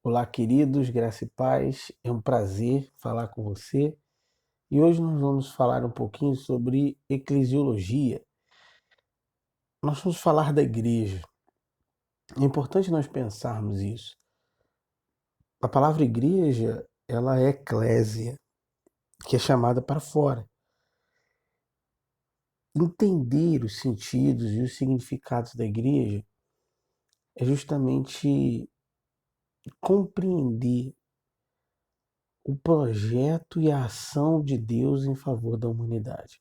Olá, queridos, graça e paz. É um prazer falar com você. E hoje nós vamos falar um pouquinho sobre eclesiologia. Nós vamos falar da igreja. É importante nós pensarmos isso. A palavra igreja, ela é eclésia, que é chamada para fora. Entender os sentidos e os significados da igreja é justamente compreender o projeto e a ação de Deus em favor da humanidade.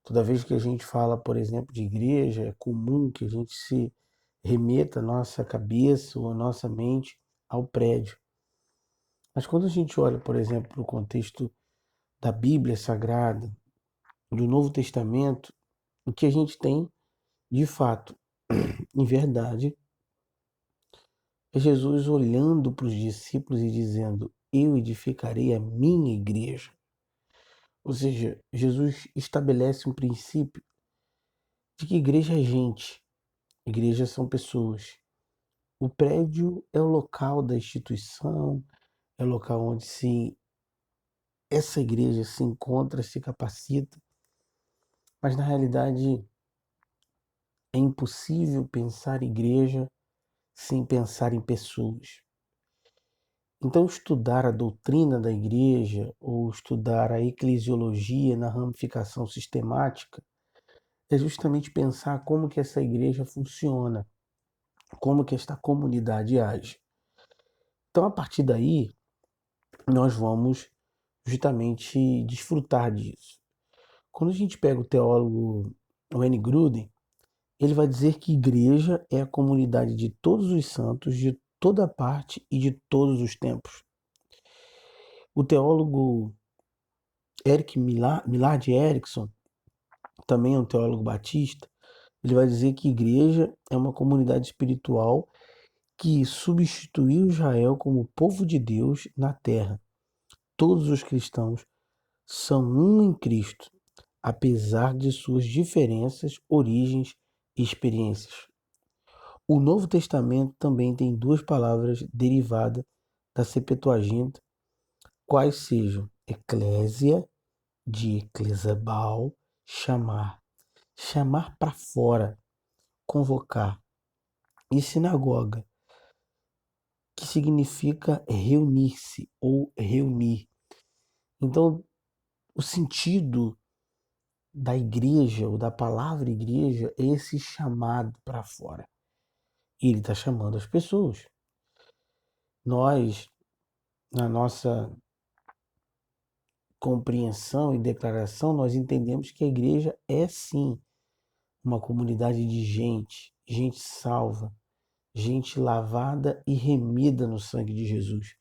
Toda vez que a gente fala, por exemplo, de igreja, é comum que a gente se remeta a nossa cabeça ou a nossa mente ao prédio. Mas quando a gente olha, por exemplo, para o contexto da Bíblia Sagrada, do Novo Testamento, o que a gente tem, de fato, em verdade, é Jesus olhando para os discípulos e dizendo: Eu edificarei a minha igreja. Ou seja, Jesus estabelece um princípio de que igreja é gente, igreja são pessoas. O prédio é o local da instituição, é o local onde essa igreja se encontra, se capacita, mas na realidade é impossível pensar igreja sem pensar em pessoas. Então, estudar a doutrina da igreja ou estudar a eclesiologia na ramificação sistemática é justamente pensar como que essa igreja funciona, como que esta comunidade age. Então, a partir daí, nós vamos justamente desfrutar disso. Quando a gente pega o teólogo Wayne Grudem, ele vai dizer que igreja é a comunidade de todos os santos, de toda parte e de todos os tempos. O teólogo Eric Millard Erickson, também é um teólogo batista, ele vai dizer que igreja é uma comunidade espiritual que substituiu Israel como povo de Deus na terra. Todos os cristãos são um em Cristo, apesar de suas diferenças, origens e experiências. O Novo Testamento também tem duas palavras derivadas da Septuaginta, quais sejam eclésia, de eclesabal, chamar, chamar para fora, convocar, e sinagoga, que significa reunir-se ou reunir. Então, o sentido da igreja ou da palavra igreja é esse chamado para fora. E ele está chamando as pessoas. Nós, na nossa compreensão e declaração, nós entendemos que a igreja é sim uma comunidade de gente, gente salva, gente lavada e remida no sangue de Jesus.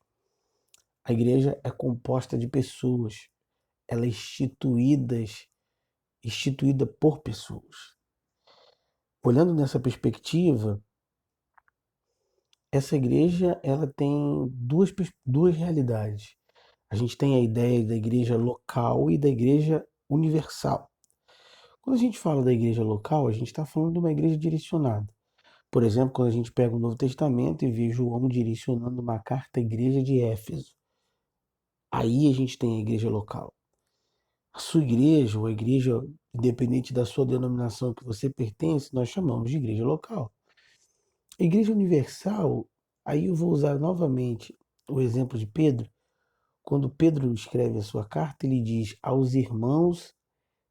A igreja é composta de pessoas, ela é instituída por pessoas. Olhando nessa perspectiva, essa igreja ela tem duas realidades. A gente tem a ideia da igreja local e da igreja universal. Quando a gente fala da igreja local, a gente está falando de uma igreja direcionada. Por exemplo, quando a gente pega o Novo Testamento e vê João direcionando uma carta à igreja de Éfeso, aí a gente tem a igreja local. A sua igreja, ou a igreja, independente da sua denominação que você pertence, nós chamamos de igreja local. A igreja universal, aí eu vou usar novamente o exemplo de Pedro. Quando Pedro escreve a sua carta, ele diz aos irmãos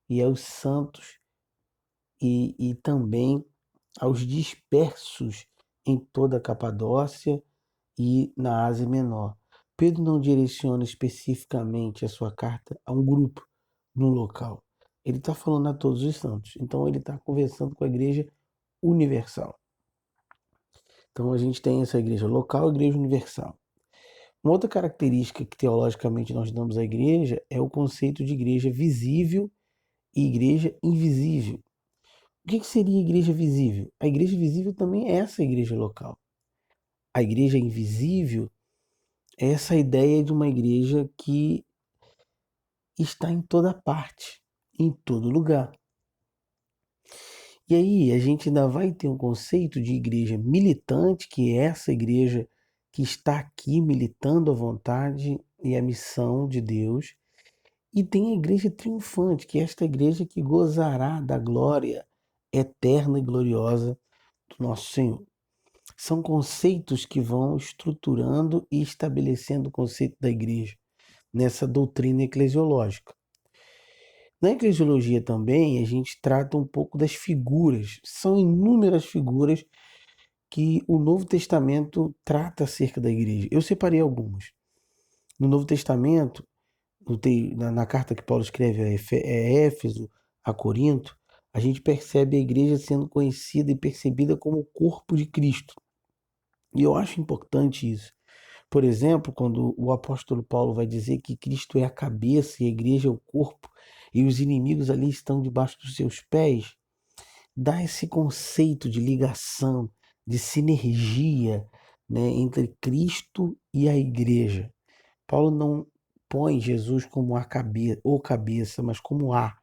e aos santos e também aos dispersos em toda a Capadócia e na Ásia Menor. Pedro não direciona especificamente a sua carta a um grupo, num local. Ele está falando a todos os santos. Então ele está conversando com a igreja universal. Então a gente tem essa igreja local e igreja universal. Uma outra característica que teologicamente nós damos à igreja é o conceito de igreja visível e igreja invisível. O que seria a igreja visível? A igreja visível também é essa igreja local. A igreja invisível é essa ideia de uma igreja que está em toda parte, em todo lugar. E aí a gente ainda vai ter um conceito de igreja militante, que é essa igreja que está aqui militando a vontade e a missão de Deus, e tem a igreja triunfante, que é esta igreja que gozará da glória eterna e gloriosa do nosso Senhor. São conceitos que vão estruturando e estabelecendo o conceito da igreja nessa doutrina eclesiológica. Na eclesiologia também, a gente trata um pouco das figuras. São inúmeras figuras que o Novo Testamento trata acerca da igreja. Eu separei algumas. No Novo Testamento, na carta que Paulo escreve a Éfeso, a Corinto, a gente percebe a igreja sendo conhecida e percebida como o corpo de Cristo. E eu acho importante isso. Por exemplo, quando o apóstolo Paulo vai dizer que Cristo é a cabeça e a igreja é o corpo, e os inimigos ali estão debaixo dos seus pés, dá esse conceito de ligação, de sinergia, né, entre Cristo e a igreja. Paulo não põe Jesus como a cabeça, ou cabeça, mas como a.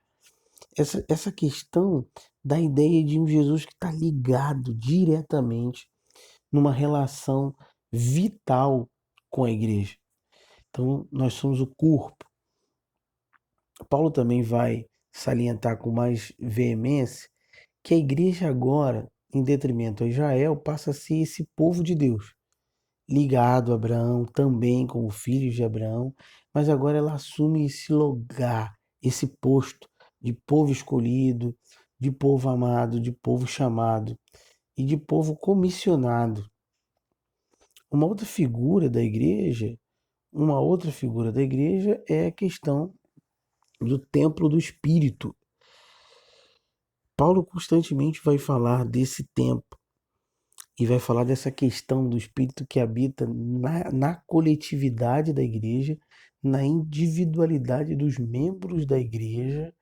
Essa questão da ideia de um Jesus que está ligado diretamente numa relação vital com a igreja. Então, nós somos o corpo. Paulo também vai salientar com mais veemência que a igreja agora, em detrimento a Israel, passa a ser esse povo de Deus, ligado a Abraão, também como filhos de Abraão, mas agora ela assume esse lugar, esse posto de povo escolhido, de povo amado, de povo chamado e de povo comissionado. Uma outra figura da igreja é a questão do templo do Espírito. Paulo constantemente vai falar desse templo e vai falar dessa questão do Espírito que habita na coletividade da igreja, na individualidade dos membros da igreja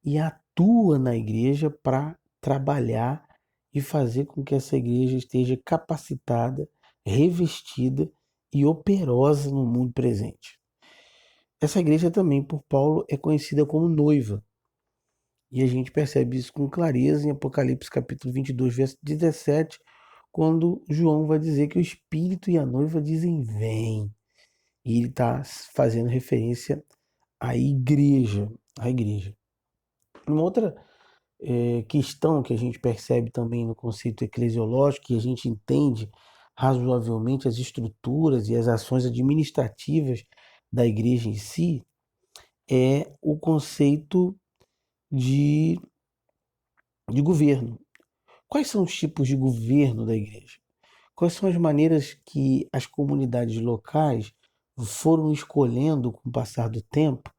e atua na igreja para trabalhar e fazer com que essa igreja esteja capacitada, revestida e operosa no mundo presente. Essa igreja também, por Paulo, é conhecida como noiva. E a gente percebe isso com clareza em Apocalipse capítulo 22, verso 17, quando João vai dizer que o Espírito e a noiva dizem vem. E ele está fazendo referência à igreja. À igreja. Uma outra questão que a gente percebe também no conceito eclesiológico, que a gente entende razoavelmente as estruturas e as ações administrativas da igreja em si, é o conceito de governo. Quais são os tipos de governo da igreja? Quais são as maneiras que as comunidades locais foram escolhendo com o passar do tempo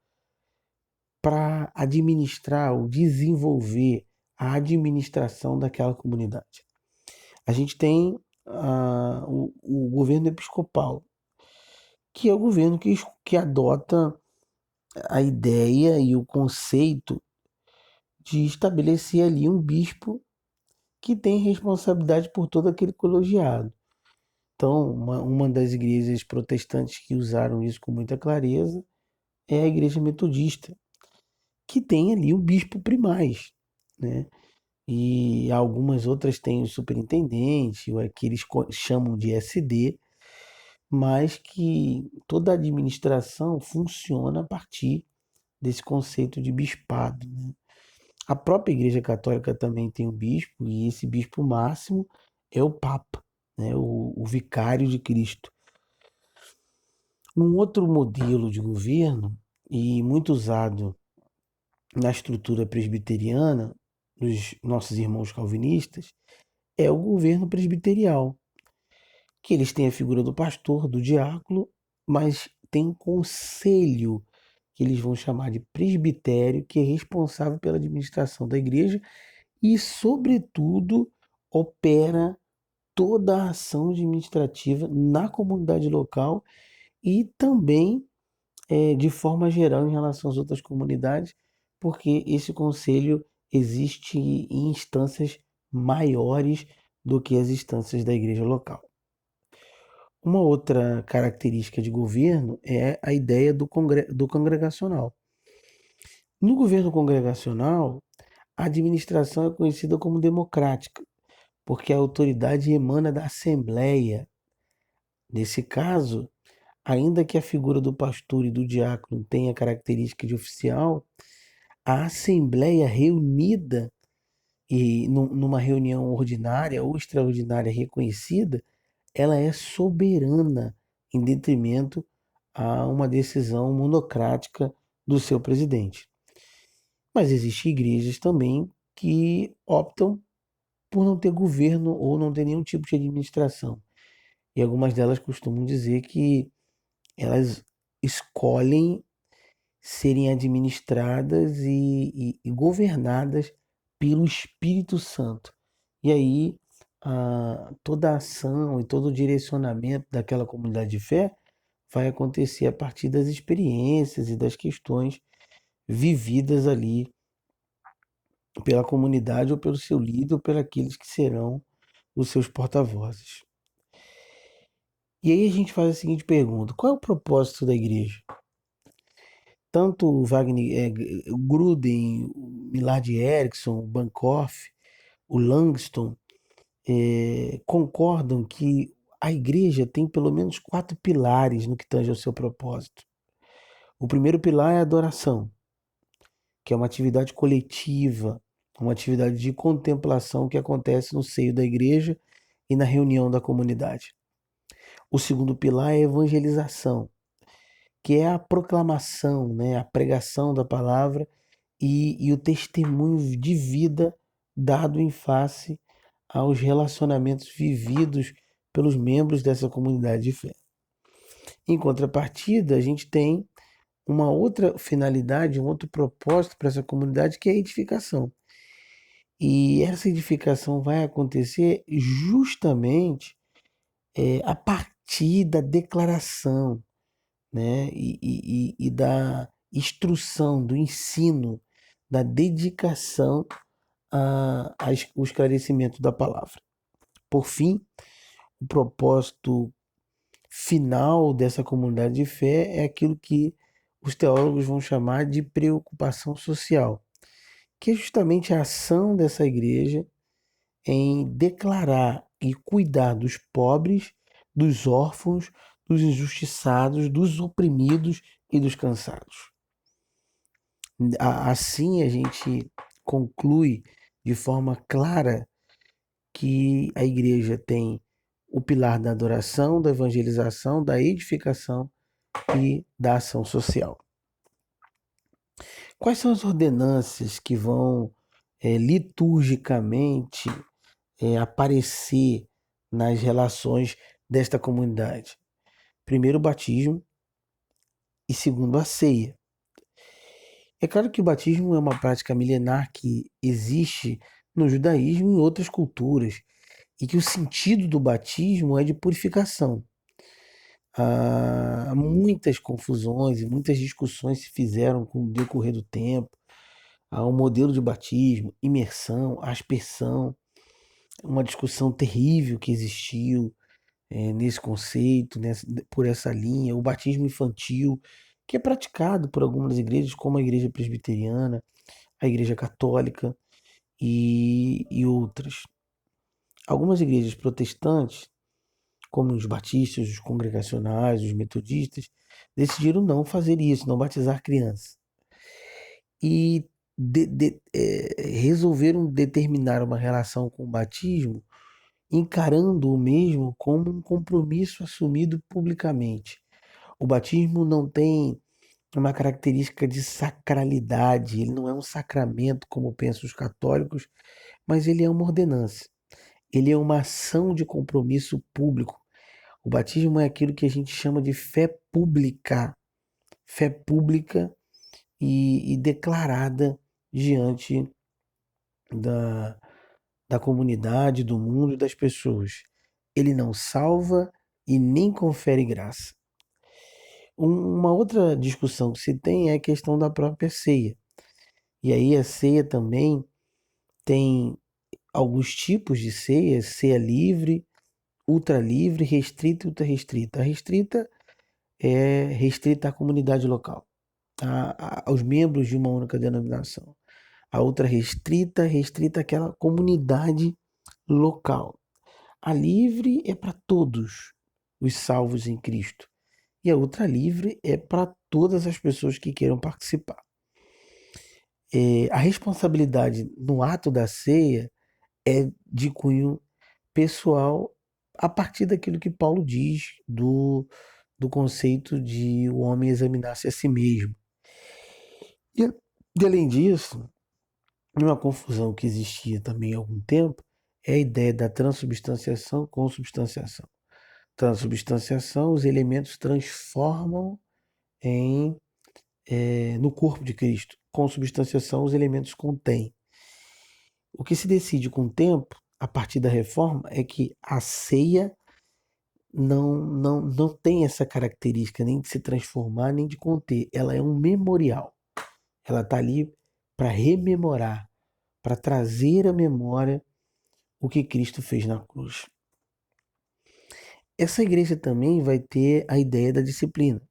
para administrar ou desenvolver a administração daquela comunidade? A gente tem o governo episcopal, que é o governo que adota a ideia e o conceito de estabelecer ali um bispo que tem responsabilidade por todo aquele colegiado. Então, uma das igrejas protestantes que usaram isso com muita clareza é a igreja metodista, que tem ali o bispo primaz, né? E algumas outras têm o superintendente, ou que eles chamam de SD, mas que toda a administração funciona a partir desse conceito de bispado, né? A própria Igreja Católica também tem um bispo, e esse bispo máximo é o Papa, né? O Vicário de Cristo. Um outro modelo de governo, e muito usado na estrutura presbiteriana, dos nossos irmãos calvinistas, é o governo presbiterial, que eles têm a figura do pastor, do diácono, mas tem um conselho que eles vão chamar de presbitério, que é responsável pela administração da igreja e, sobretudo, opera toda a ação administrativa na comunidade local e também, de forma geral, em relação às outras comunidades, porque esse conselho existe em instâncias maiores do que as instâncias da igreja local. Uma outra característica de governo é a ideia do congregacional. No governo congregacional, a administração é conhecida como democrática, porque a autoridade emana da assembleia, Nesse caso, ainda que a figura do pastor e do diácono tenha característica de oficial, a assembleia reunida e numa reunião ordinária ou extraordinária reconhecida, ela é soberana em detrimento a uma decisão monocrática do seu presidente. Mas existem igrejas também que optam por não ter governo ou não ter nenhum tipo de administração. E algumas delas costumam dizer que elas escolhem serem administradas e governadas pelo Espírito Santo. E aí, toda a ação e todo o direcionamento daquela comunidade de fé vai acontecer a partir das experiências e das questões vividas ali pela comunidade ou pelo seu líder ou por aqueles que serão os seus porta-vozes. E aí a gente faz a seguinte pergunta: qual é o propósito da igreja? Tanto o Wagner, o Gruden, o Millard Erickson, o Bancroft, o Langston, concordam que a igreja tem pelo menos 4 pilares no que tange ao seu propósito. O primeiro pilar é a adoração, que é uma atividade coletiva, uma atividade de contemplação que acontece no seio da igreja e na reunião da comunidade. O segundo pilar é a evangelização, que é a proclamação, né, a pregação da palavra e o testemunho de vida dado em face aos relacionamentos vividos pelos membros dessa comunidade de fé. Em contrapartida, a gente tem uma outra finalidade, um outro propósito para essa comunidade, que é a edificação. E essa edificação vai acontecer justamente a partir da declaração, né, e da instrução, do ensino, da dedicação ao esclarecimento da palavra. Por fim, o propósito final dessa comunidade de fé é aquilo que os teólogos vão chamar de preocupação social, que é justamente a ação dessa igreja em declarar e cuidar dos pobres, dos órfãos, dos injustiçados, dos oprimidos e dos cansados. Assim a gente conclui de forma clara que a igreja tem o pilar da adoração, da evangelização, da edificação e da ação social. Quais são as ordenanças que vão liturgicamente aparecer nas relações desta comunidade? Primeiro, o batismo e segundo, a ceia. É claro que o batismo é uma prática milenar que existe no judaísmo e em outras culturas, e que o sentido do batismo é de purificação. Há muitas confusões e muitas discussões se fizeram com o decorrer do tempo. Há um modelo de batismo, imersão, aspersão, uma discussão terrível que existiu nesse conceito, por essa linha, o batismo infantil, que é praticado por algumas igrejas, como a igreja presbiteriana, a igreja católica e outras. Algumas igrejas protestantes, como os batistas, os congregacionais, os metodistas, decidiram não fazer isso, não batizar crianças. E resolveram determinar uma relação com o batismo, encarando o mesmo como um compromisso assumido publicamente. O batismo não tem uma característica de sacralidade, ele não é um sacramento, como pensam os católicos, mas ele é uma ordenança. Ele é uma ação de compromisso público. O batismo é aquilo que a gente chama de fé pública e declarada diante da, da comunidade, do mundo e das pessoas. Ele não salva e nem confere graça. Uma outra discussão que se tem é a questão da própria ceia. E aí a ceia também tem alguns tipos de ceia: ceia livre, ultra livre, restrita e ultra restrita. A restrita é restrita à comunidade local, aos membros de uma única denominação. A outra restrita àquela comunidade local. A livre é para todos os salvos em Cristo. E a outra livre é para todas as pessoas que queiram participar. A responsabilidade no ato da ceia é de cunho pessoal a partir daquilo que Paulo diz do conceito de o homem examinar-se a si mesmo. E além disso, uma confusão que existia também há algum tempo é a ideia da transubstanciação com substanciação. Transubstanciação, os elementos transformam em, no corpo de Cristo. Consubstanciação, os elementos contêm. O que se decide com o tempo, a partir da reforma, é que a ceia não tem essa característica nem de se transformar, nem de conter. Ela é um memorial. Ela está ali para rememorar, para trazer à memória o que Cristo fez na cruz. Essa igreja também vai ter a ideia da disciplina.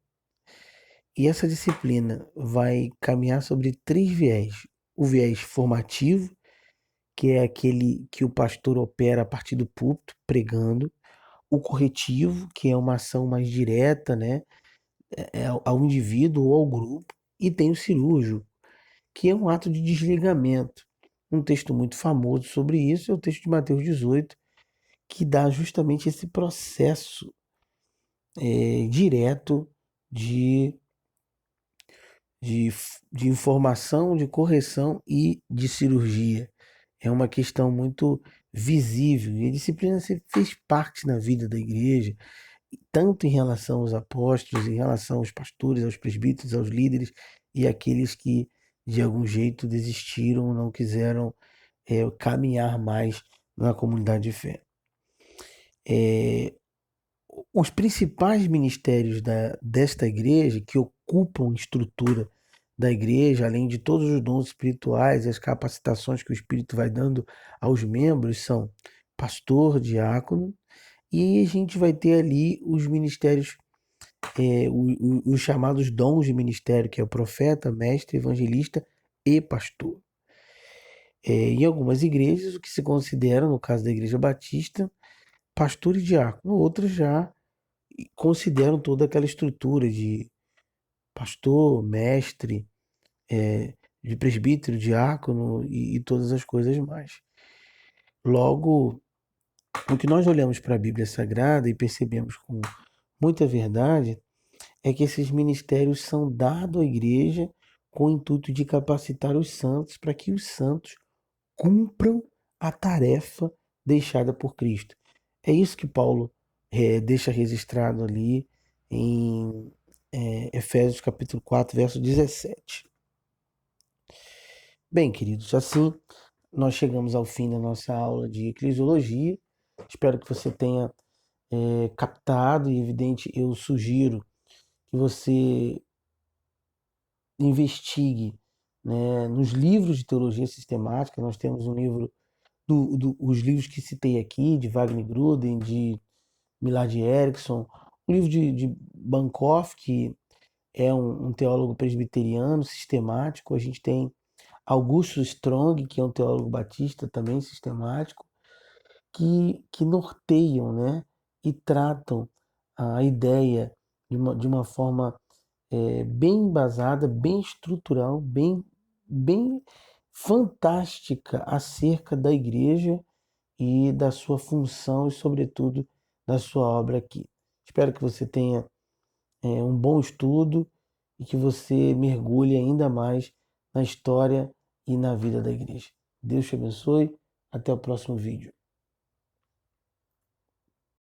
E essa disciplina vai caminhar sobre 3 viés. O viés formativo, que é aquele que o pastor opera a partir do púlpito, pregando. O corretivo, que é uma ação mais direta, né, ao indivíduo ou ao grupo. E tem o cirúrgico, que é um ato de desligamento. Um texto muito famoso sobre isso é o texto de Mateus 18, que dá justamente esse processo direto de, de informação, de correção e de cirurgia. É uma questão muito visível e a disciplina sempre fez parte na vida da igreja, tanto em relação aos apóstolos, em relação aos pastores, aos presbíteros, aos líderes e aqueles que de algum jeito desistiram, não quiseram caminhar mais na comunidade de fé. Os principais ministérios desta igreja, que ocupam a estrutura da igreja, além de todos os dons espirituais e as capacitações que o Espírito vai dando aos membros, são pastor, diácono, e a gente vai ter ali os ministérios, os chamados dons de ministério, que é o profeta, mestre, evangelista e pastor. Em algumas igrejas, o que se considera, no caso da Igreja Batista, pastor e diácono, outras já consideram toda aquela estrutura de pastor, mestre, de presbítero, diácono e todas as coisas mais. Logo, o que nós olhamos para a Bíblia Sagrada e percebemos com muita verdade é que esses ministérios são dados à igreja com o intuito de capacitar os santos para que os santos cumpram a tarefa deixada por Cristo. É isso que Paulo deixa registrado ali em Efésios capítulo 4, verso 17. Bem, queridos, assim nós chegamos ao fim da nossa aula de eclesiologia. Espero que você tenha captado e, evidente, eu sugiro que você investigue, né, nos livros de teologia sistemática. Nós temos um livro, os livros que citei aqui, de Wagner Gruden, de Millard Erickson, um livro de Bankoff, que é um teólogo presbiteriano sistemático. A gente tem Augusto Strong, que é um teólogo batista também sistemático, que norteiam, né, e tratam a ideia de uma forma bem embasada, bem estrutural, bem fantástica acerca da igreja e da sua função e, sobretudo, da sua obra aqui. Espero que você tenha um bom estudo e que você mergulhe ainda mais na história e na vida da igreja. Deus te abençoe. Até o próximo vídeo.